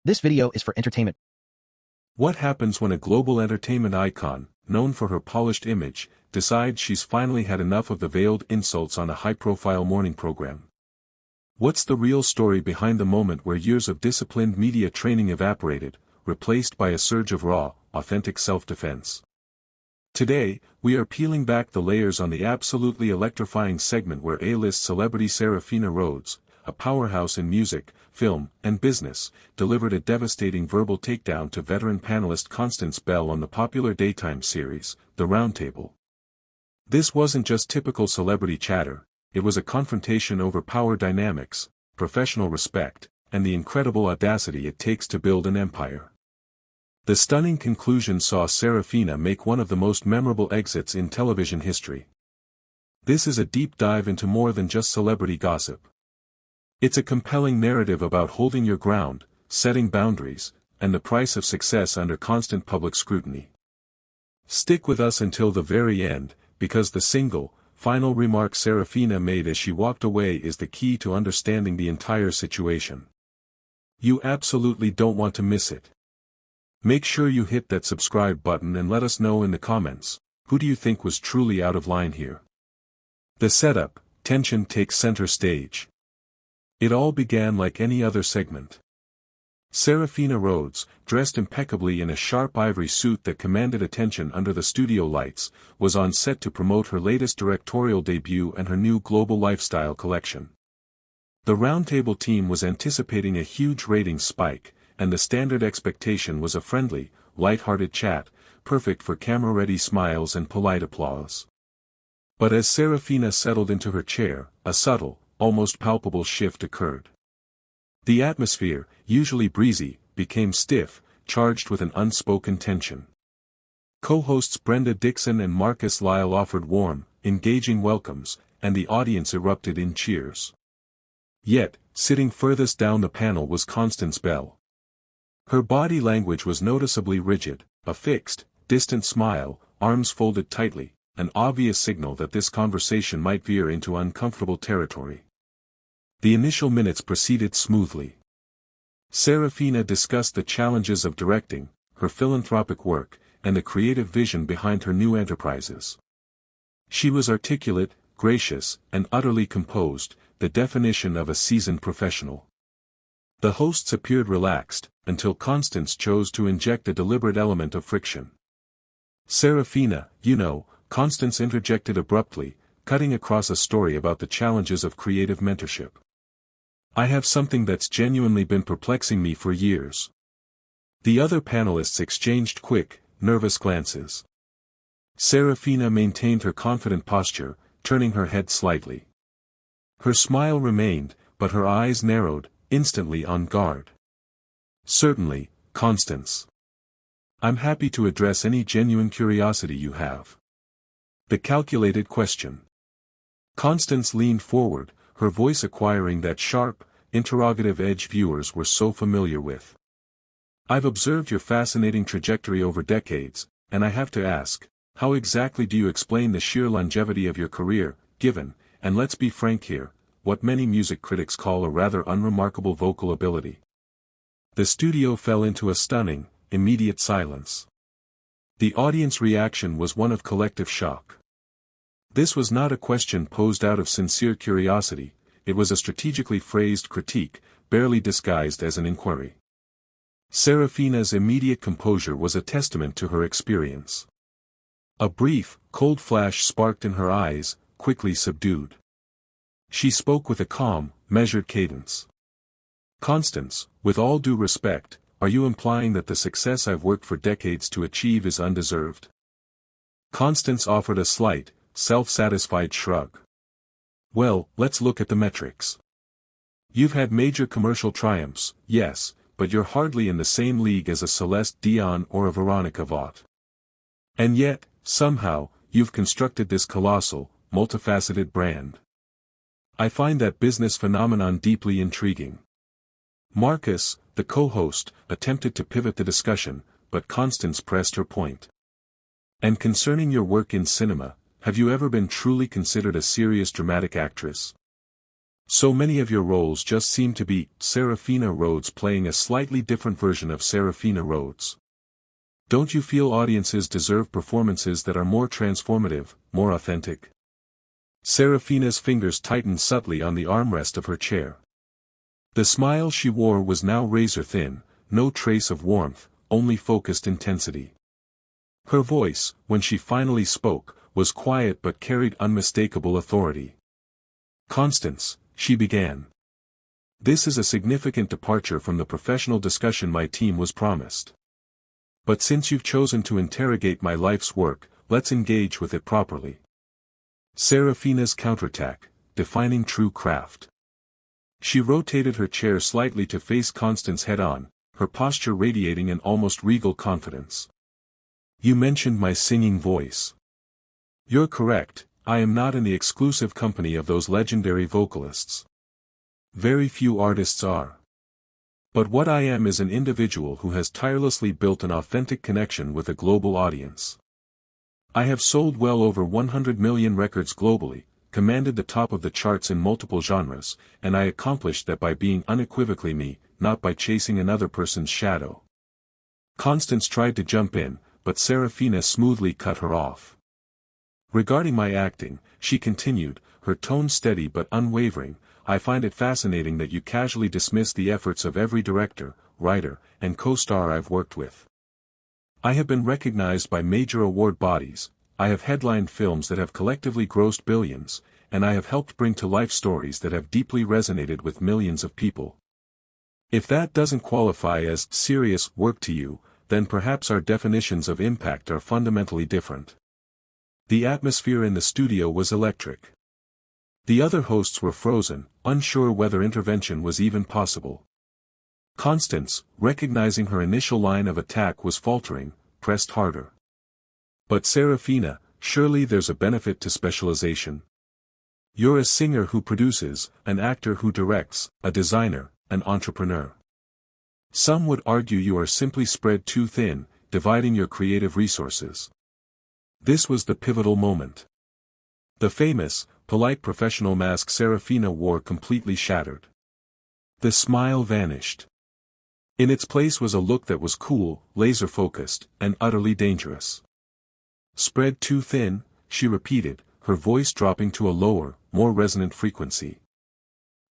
This video is for entertainment. What happens when a global entertainment icon, known for her polished image, decides she's finally had enough of the veiled insults on a high-profile morning program? What's the real story behind the moment where years of disciplined media training evaporated, replaced by a surge of raw, authentic self-defense? Today, we are peeling back the layers on the absolutely electrifying segment where A-list celebrity Serafina Rhodes, a powerhouse in music, film, and business, delivered a devastating verbal takedown to veteran panelist Constance Bell on the popular daytime series, The Roundtable. This wasn't just typical celebrity chatter, it was a confrontation over power dynamics, professional respect, and the incredible audacity it takes to build an empire. The stunning conclusion saw Serafina make one of the most memorable exits in television history. This is a deep dive into more than just celebrity gossip. It's a compelling narrative about holding your ground, setting boundaries, and the price of success under constant public scrutiny. Stick with us until the very end, because the single, final remark Serafina made as she walked away is the key to understanding the entire situation. You absolutely don't want to miss it. Make sure you hit that subscribe button and let us know in the comments, who do you think was truly out of line here? The setup, tension takes center stage. It all began like any other segment. Serafina Rhodes, dressed impeccably in a sharp ivory suit that commanded attention under the studio lights, was on set to promote her latest directorial debut and her new global lifestyle collection. The Roundtable team was anticipating a huge ratings spike, and the standard expectation was a friendly, light-hearted chat, perfect for camera-ready smiles and polite applause. But as Serafina settled into her chair, a subtle, almost palpable shift occurred. The atmosphere, usually breezy, became stiff, charged with an unspoken tension. Co-hosts Brenda Dixon and Marcus Lyle offered warm, engaging welcomes, and the audience erupted in cheers. Yet, sitting furthest down the panel was Constance Bell. Her body language was noticeably rigid, a fixed, distant smile, arms folded tightly, an obvious signal that this conversation might veer into uncomfortable territory. The initial minutes proceeded smoothly. Serafina discussed the challenges of directing, her philanthropic work, and the creative vision behind her new enterprises. She was articulate, gracious, and utterly composed, the definition of a seasoned professional. The hosts appeared relaxed, until Constance chose to inject a deliberate element of friction. "Serafina, you know," Constance interjected abruptly, cutting across a story about the challenges of creative mentorship. "I have something that's genuinely been perplexing me for years." The other panelists exchanged quick, nervous glances. Serafina maintained her confident posture, turning her head slightly. Her smile remained, but her eyes narrowed, instantly on guard. "Certainly, Constance. I'm happy to address any genuine curiosity you have." The calculated question. Constance leaned forward, her voice acquiring that sharp, interrogative edge viewers were so familiar with. "I've observed your fascinating trajectory over decades, and I have to ask, how exactly do you explain the sheer longevity of your career, given, and let's be frank here, what many music critics call a rather unremarkable vocal ability?" The studio fell into a stunning, immediate silence. The audience reaction was one of collective shock. This was not a question posed out of sincere curiosity, it was a strategically phrased critique, barely disguised as an inquiry. Serafina's immediate composure was a testament to her experience. A brief, cold flash sparked in her eyes, quickly subdued. She spoke with a calm, measured cadence. "Constance, with all due respect, are you implying that the success I've worked for decades to achieve is undeserved?" Constance offered a slight, self-satisfied shrug. "Well, let's look at the metrics. You've had major commercial triumphs, yes, but you're hardly in the same league as a Celeste Dion or a Veronica Vaught. And yet, somehow, you've constructed this colossal, multifaceted brand. I find that business phenomenon deeply intriguing." Marcus, the co-host, attempted to pivot the discussion, but Constance pressed her point. "And concerning your work in cinema, have you ever been truly considered a serious dramatic actress?" So many of your roles just seem to be Serafina Rhodes playing a slightly different version of Serafina Rhodes. Don't you feel audiences deserve performances that are more transformative, more authentic? Serafina's fingers tightened subtly on the armrest of her chair. The smile she wore was now razor-thin, no trace of warmth, only focused intensity. Her voice, when she finally spoke, was quiet but carried unmistakable authority. "Constance," she began. "This is a significant departure from the professional discussion my team was promised. But since you've chosen to interrogate my life's work, let's engage with it properly." Serafina's counterattack, defining true craft. She rotated her chair slightly to face Constance head-on, her posture radiating an almost regal confidence. "You mentioned my singing voice. You're correct, I am not in the exclusive company of those legendary vocalists. Very few artists are. But what I am is an individual who has tirelessly built an authentic connection with a global audience. I have sold well over 100 million records globally, commanded the top of the charts in multiple genres, and I accomplished that by being unequivocally me, not by chasing another person's shadow." Constance tried to jump in, but Serafina smoothly cut her off. "Regarding my acting," she continued, her tone steady but unwavering, "I find it fascinating that you casually dismiss the efforts of every director, writer, and co-star I've worked with. I have been recognized by major award bodies, I have headlined films that have collectively grossed billions, and I have helped bring to life stories that have deeply resonated with millions of people. If that doesn't qualify as serious work to you, then perhaps our definitions of impact are fundamentally different." The atmosphere in the studio was electric. The other hosts were frozen, unsure whether intervention was even possible. Constance, recognizing her initial line of attack was faltering, pressed harder. "But Serafina, surely there's a benefit to specialization. You're a singer who produces, an actor who directs, a designer, an entrepreneur. Some would argue you are simply spread too thin, dividing your creative resources." This was the pivotal moment. The famous, polite professional mask Serafina wore completely shattered. The smile vanished. In its place was a look that was cool, laser-focused, and utterly dangerous. "Spread too thin," she repeated, her voice dropping to a lower, more resonant frequency.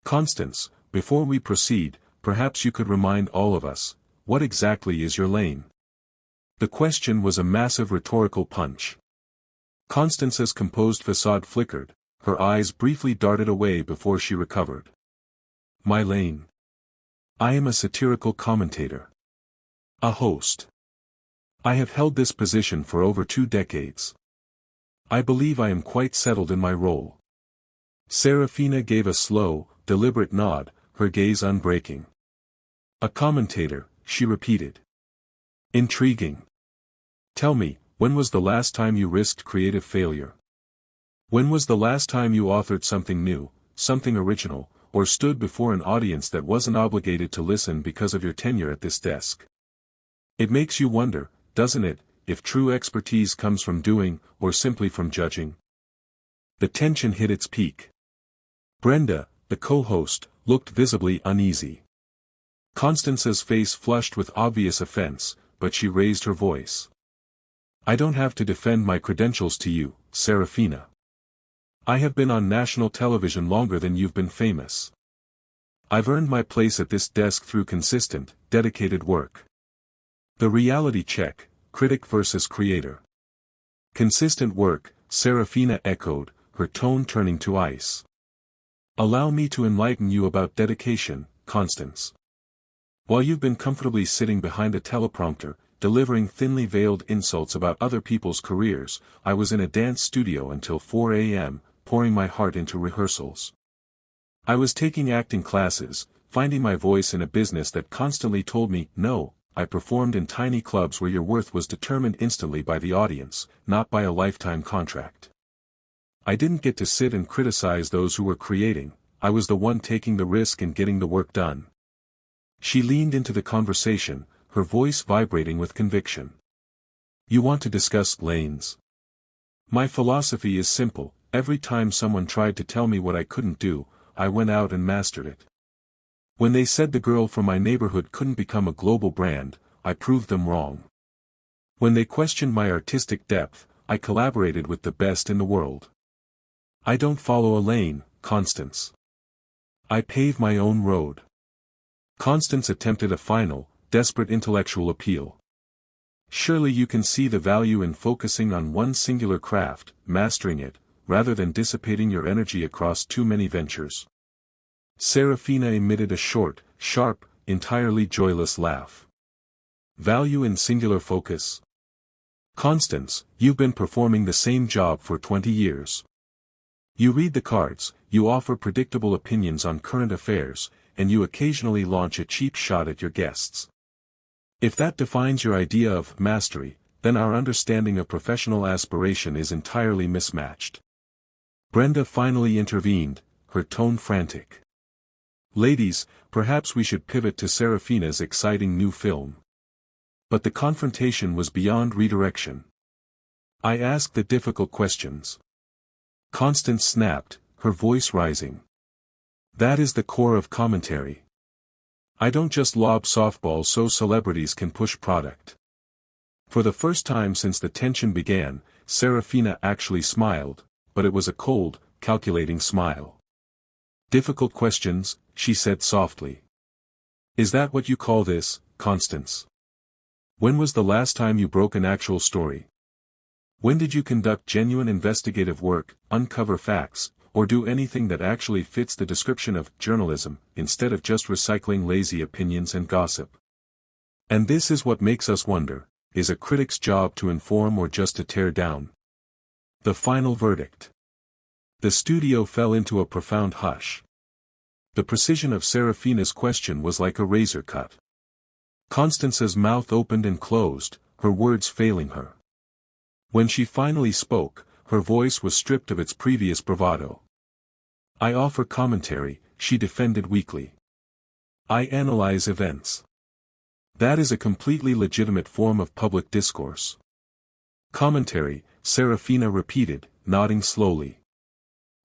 "Constance, before we proceed, perhaps you could remind all of us, what exactly is your lane?" The question was a massive rhetorical punch. Constance's composed facade flickered, her eyes briefly darted away before she recovered. "My lane. I am a satirical commentator. A host. I have held this position for over 2 decades. I believe I am quite settled in my role." Serafina gave a slow, deliberate nod, her gaze unbreaking. "A commentator," she repeated. "Intriguing. Tell me, when was the last time you risked creative failure? When was the last time you authored something new, something original, or stood before an audience that wasn't obligated to listen because of your tenure at this desk? It makes you wonder, doesn't it, if true expertise comes from doing, or simply from judging?" The tension hit its peak. Brenda, the co-host, looked visibly uneasy. Constance's face flushed with obvious offense, but she raised her voice. "I don't have to defend my credentials to you, Serafina. I have been on national television longer than you've been famous. I've earned my place at this desk through consistent, dedicated work." The reality check, critic versus creator. "Consistent work," Serafina echoed, her tone turning to ice. "Allow me to enlighten you about dedication, Constance. While you've been comfortably sitting behind a teleprompter, delivering thinly veiled insults about other people's careers, I was in a dance studio until 4 a.m., pouring my heart into rehearsals. I was taking acting classes, finding my voice in a business that constantly told me, no. I performed in tiny clubs where your worth was determined instantly by the audience, not by a lifetime contract. I didn't get to sit and criticize those who were creating, I was the one taking the risk and getting the work done." She leaned into the conversation, her voice vibrating with conviction. "You want to discuss lanes? My philosophy is simple. Every time someone tried to tell me what I couldn't do, I went out and mastered it. When they said the girl from my neighborhood couldn't become a global brand, I proved them wrong. When they questioned my artistic depth, I collaborated with the best in the world. I don't follow a lane, Constance. I pave my own road. Constance attempted a final, desperate intellectual appeal. Surely you can see the value in focusing on one singular craft, mastering it, rather than dissipating your energy across too many ventures. Serafina emitted a short, sharp, entirely joyless laugh. Value in singular focus? Constance, you've been performing the same job for 20 years. You read the cards, you offer predictable opinions on current affairs, and you occasionally launch a cheap shot at your guests. If that defines your idea of mastery, then our understanding of professional aspiration is entirely mismatched. Brenda finally intervened, her tone frantic. Ladies, perhaps we should pivot to Serafina's exciting new film. But the confrontation was beyond redirection. I asked the difficult questions. Constance snapped, her voice rising. That is the core of commentary. I don't just lob softballs so celebrities can push product. For the first time since the tension began, Serafina actually smiled, but it was a cold, calculating smile. Difficult questions, she said softly. Is that what you call this, Constance? When was the last time you broke an actual story? When did you conduct genuine investigative work, uncover facts, or do anything that actually fits the description of journalism, instead of just recycling lazy opinions and gossip? And this is what makes us wonder, is a critic's job to inform or just to tear down? The final verdict. The studio fell into a profound hush. The precision of Serafina's question was like a razor cut. Constance's mouth opened and closed, her words failing her. When she finally spoke, her voice was stripped of its previous bravado. I offer commentary, she defended weakly. I analyze events. That is a completely legitimate form of public discourse. Commentary, Serafina repeated, nodding slowly.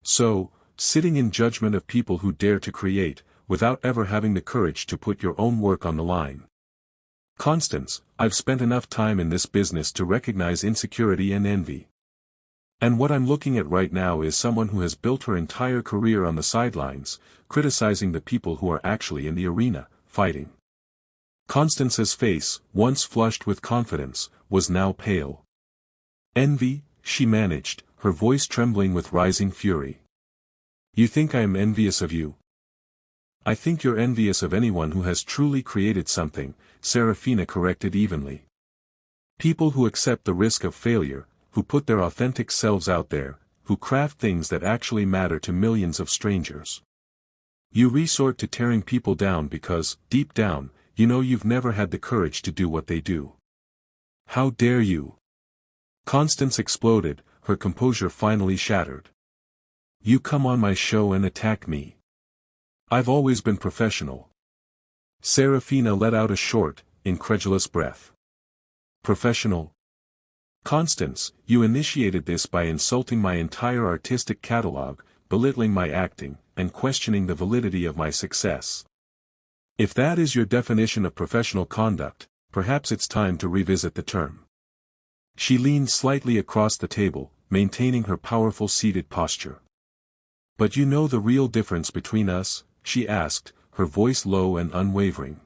So, sitting in judgment of people who dare to create, without ever having the courage to put your own work on the line. Constance, I've spent enough time in this business to recognize insecurity and envy. And what I'm looking at right now is someone who has built her entire career on the sidelines, criticizing the people who are actually in the arena, fighting. Constance's face, once flushed with confidence, was now pale. Envy, she managed, her voice trembling with rising fury. You think I am envious of you? I think you're envious of anyone who has truly created something, Serafina corrected evenly. People who accept the risk of failure, who put their authentic selves out there, who craft things that actually matter to millions of strangers. You resort to tearing people down because, deep down, you know you've never had the courage to do what they do. How dare you? Constance exploded, her composure finally shattered. You come on my show and attack me. I've always been professional. Serafina let out a short, incredulous breath. Professional? Constance, you initiated this by insulting my entire artistic catalog, belittling my acting, and questioning the validity of my success. If that is your definition of professional conduct, perhaps it's time to revisit the term. She leaned slightly across the table, maintaining her powerful seated posture. But you know the real difference between us? She asked, her voice low and unwavering.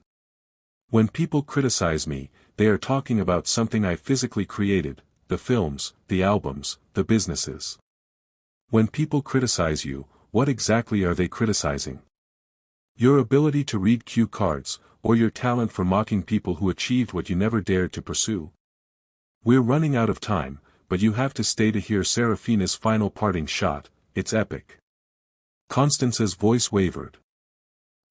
When people criticize me, they are talking about something I physically created, the films, the albums, the businesses. When people criticize you, what exactly are they criticizing? Your ability to read cue cards, or your talent for mocking people who achieved what you never dared to pursue? We're running out of time, but you have to stay to hear Serafina's final parting shot. It's epic. Constance's voice wavered.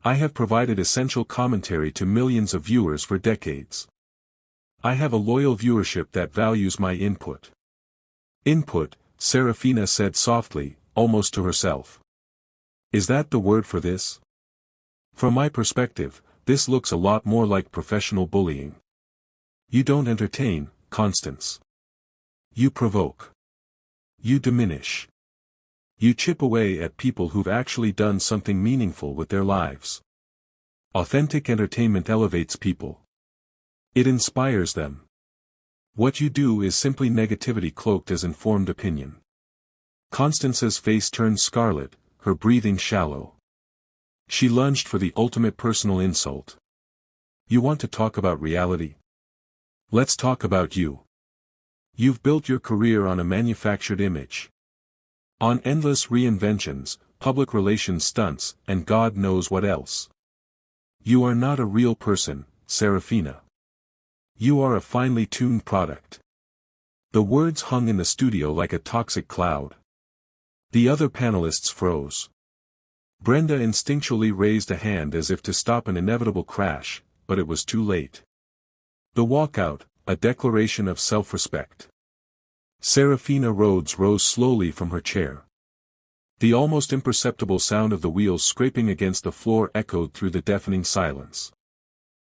I have provided essential commentary to millions of viewers for decades. I have a loyal viewership that values my input. Input, Serafina said softly, almost to herself. Is that the word for this? From my perspective, this looks a lot more like professional bullying. You don't entertain, Constance. You provoke. You diminish. You chip away at people who've actually done something meaningful with their lives. Authentic entertainment elevates people. It inspires them. What you do is simply negativity cloaked as informed opinion. Constance's face turned scarlet, her breathing shallow. She lunged for the ultimate personal insult. You want to talk about reality? Let's talk about you. You've built your career on a manufactured image. On endless reinventions, public relations stunts, and God knows what else. You are not a real person, Serafina. You are a finely tuned product. The words hung in the studio like a toxic cloud. The other panelists froze. Brenda instinctually raised a hand as if to stop an inevitable crash, but it was too late. The walkout, a declaration of self-respect. Serafina Rhodes rose slowly from her chair. The almost imperceptible sound of the wheels scraping against the floor echoed through the deafening silence.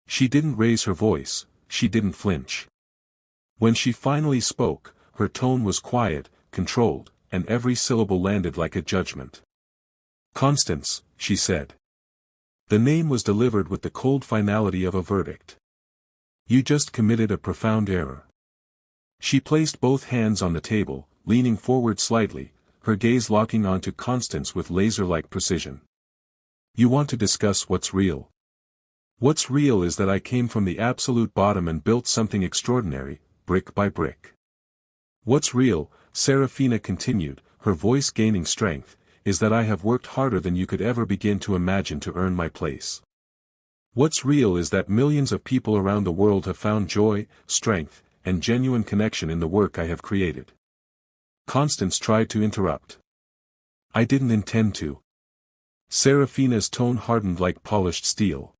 She didn't raise her voice, she didn't flinch. When she finally spoke, her tone was quiet, controlled, and every syllable landed like a judgment. Constance, she said. The name was delivered with the cold finality of a verdict. You just committed a profound error. She placed both hands on the table, leaning forward slightly, her gaze locking onto Constance with laser-like precision. You want to discuss what's real. What's real is that I came from the absolute bottom and built something extraordinary, brick by brick. What's real, Serafina continued, her voice gaining strength, is that I have worked harder than you could ever begin to imagine to earn my place. What's real is that millions of people around the world have found joy, strength, and genuine connection in the work I have created. Constance tried to interrupt. I didn't intend to. Serafina's tone hardened like polished steel.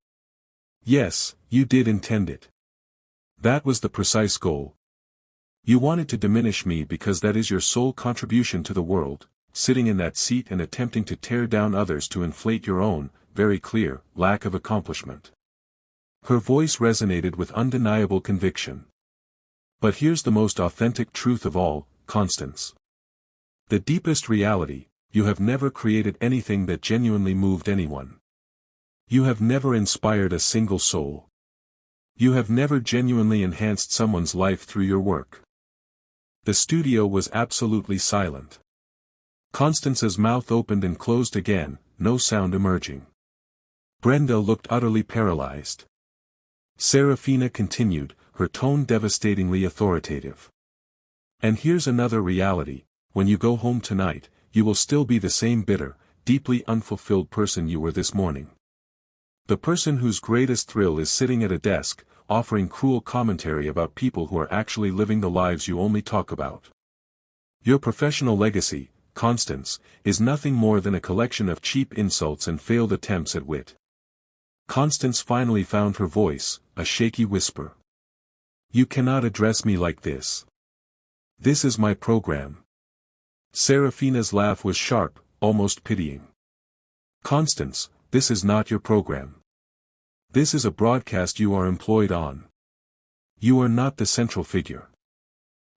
Yes, you did intend it. That was the precise goal. You wanted to diminish me because that is your sole contribution to the world, sitting in that seat and attempting to tear down others to inflate your own, very clear, lack of accomplishment. Her voice resonated with undeniable conviction. But here's the most authentic truth of all, Constance. The deepest reality, you have never created anything that genuinely moved anyone. You have never inspired a single soul. You have never genuinely enhanced someone's life through your work. The studio was absolutely silent. Constance's mouth opened and closed again, no sound emerging. Brenda looked utterly paralyzed. Serafina continued, her tone devastatingly authoritative. And here's another reality, when you go home tonight, you will still be the same bitter, deeply unfulfilled person you were this morning. The person whose greatest thrill is sitting at a desk, offering cruel commentary about people who are actually living the lives you only talk about. Your professional legacy, Constance, is nothing more than a collection of cheap insults and failed attempts at wit. Constance finally found her voice, a shaky whisper. You cannot address me like this. This is my program. Serafina's laugh was sharp, almost pitying. Constance, this is not your program. This is a broadcast you are employed on. You are not the central figure.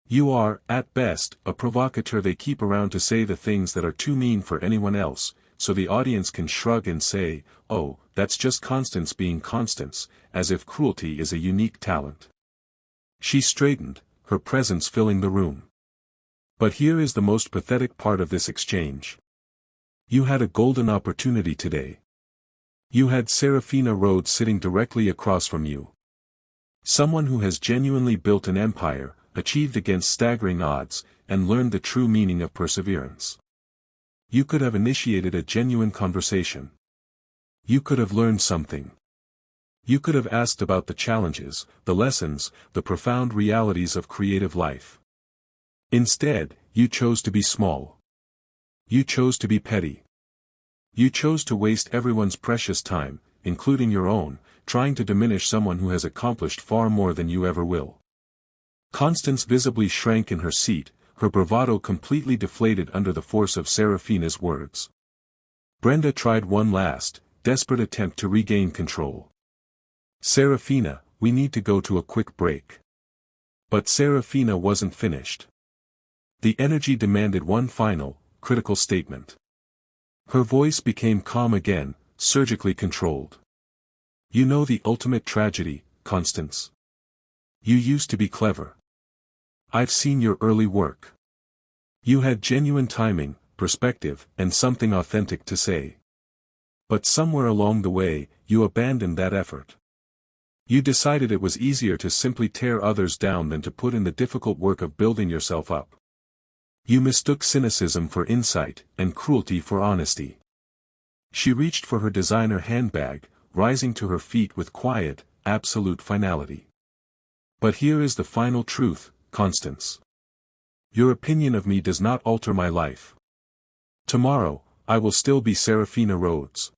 You are, at best, a provocateur they keep around to say the things that are too mean for anyone else, so the audience can shrug and say, oh, that's just Constance being Constance, as if cruelty is a unique talent. She straightened, her presence filling the room. But here is the most pathetic part of this exchange. You had a golden opportunity today. You had Serafina Rhodes sitting directly across from you. Someone who has genuinely built an empire, achieved against staggering odds, and learned the true meaning of perseverance. You could have initiated a genuine conversation. You could have learned something. You could have asked about the challenges, the lessons, the profound realities of creative life. Instead, you chose to be small. You chose to be petty. You chose to waste everyone's precious time, including your own, trying to diminish someone who has accomplished far more than you ever will. Constance visibly shrank in her seat, her bravado completely deflated under the force of Serafina's words. Brenda tried one last, desperate attempt to regain control. Serafina, we need to go to a quick break. But Serafina wasn't finished. The energy demanded one final, critical statement. Her voice became calm again, surgically controlled. You know the ultimate tragedy, Constance? You used to be clever. I've seen your early work. You had genuine timing, perspective, and something authentic to say. But somewhere along the way, you abandoned that effort. You decided it was easier to simply tear others down than to put in the difficult work of building yourself up. You mistook cynicism for insight, and cruelty for honesty. She reached for her designer handbag, rising to her feet with quiet, absolute finality. But here is the final truth, Constance. Your opinion of me does not alter my life. Tomorrow, I will still be Serafina Rhodes.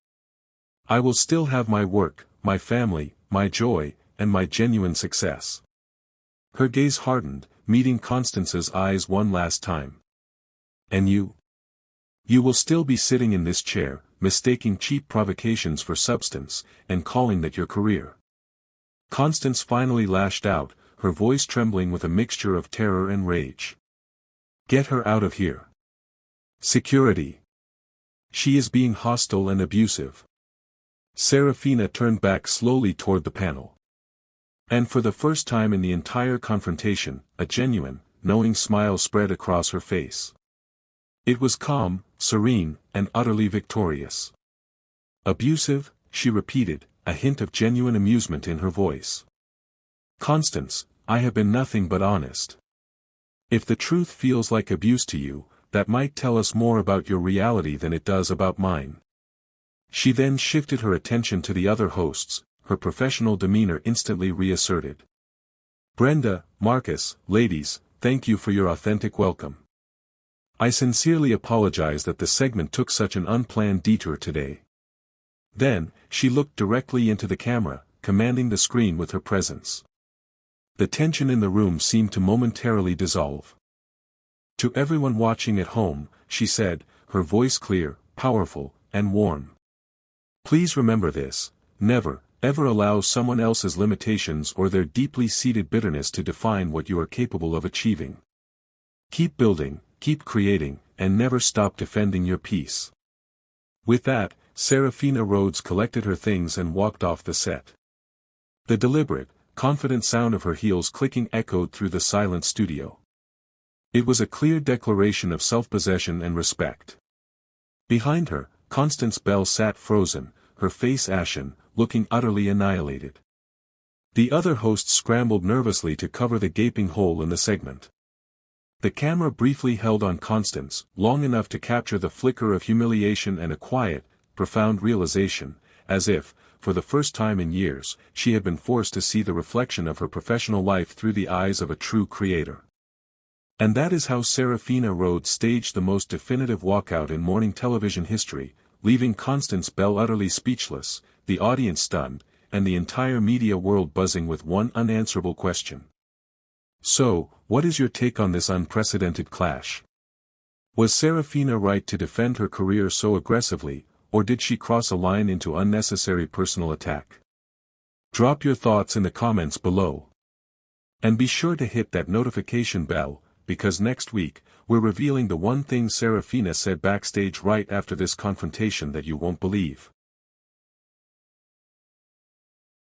I will still have my work, my family, my joy, and my genuine success. Her gaze hardened, meeting Constance's eyes one last time. And you? You will still be sitting in this chair, mistaking cheap provocations for substance, and calling that your career. Constance finally lashed out, her voice trembling with a mixture of terror and rage. Get her out of here. Security. She is being hostile and abusive. Serafina turned back slowly toward the panel. And for the first time in the entire confrontation, a genuine, knowing smile spread across her face. It was calm, serene, and utterly victorious. Abusive, she repeated, a hint of genuine amusement in her voice. Constance, I have been nothing but honest. If the truth feels like abuse to you, that might tell us more about your reality than it does about mine. She then shifted her attention to the other hosts, her professional demeanor instantly reasserted. Brenda, Marcus, ladies, thank you for your authentic welcome. I sincerely apologize that the segment took such an unplanned detour today. Then, she looked directly into the camera, commanding the screen with her presence. The tension in the room seemed to momentarily dissolve. To everyone watching at home, she said, her voice clear, powerful, and warm. Please remember this: never, ever allow someone else's limitations or their deeply seated bitterness to define what you are capable of achieving. Keep building, keep creating, and never stop defending your peace. With that, Serafina Rhodes collected her things and walked off the set. The deliberate, confident sound of her heels clicking echoed through the silent studio. It was a clear declaration of self-possession and respect. Behind her, Constance Bell sat frozen, her face ashen, looking utterly annihilated. The other hosts scrambled nervously to cover the gaping hole in the segment. The camera briefly held on Constance, long enough to capture the flicker of humiliation and a quiet, profound realization, as if, for the first time in years, she had been forced to see the reflection of her professional life through the eyes of a true creator. And that is how Serafina Rhodes staged the most definitive walkout in morning television history, leaving Constance Bell utterly speechless, the audience stunned, and the entire media world buzzing with one unanswerable question. So, what is your take on this unprecedented clash? Was Serafina right to defend her career so aggressively, or did she cross a line into unnecessary personal attack? Drop your thoughts in the comments below. And be sure to hit that notification bell, because next week, we're revealing the one thing Serafina said backstage right after this confrontation that you won't believe.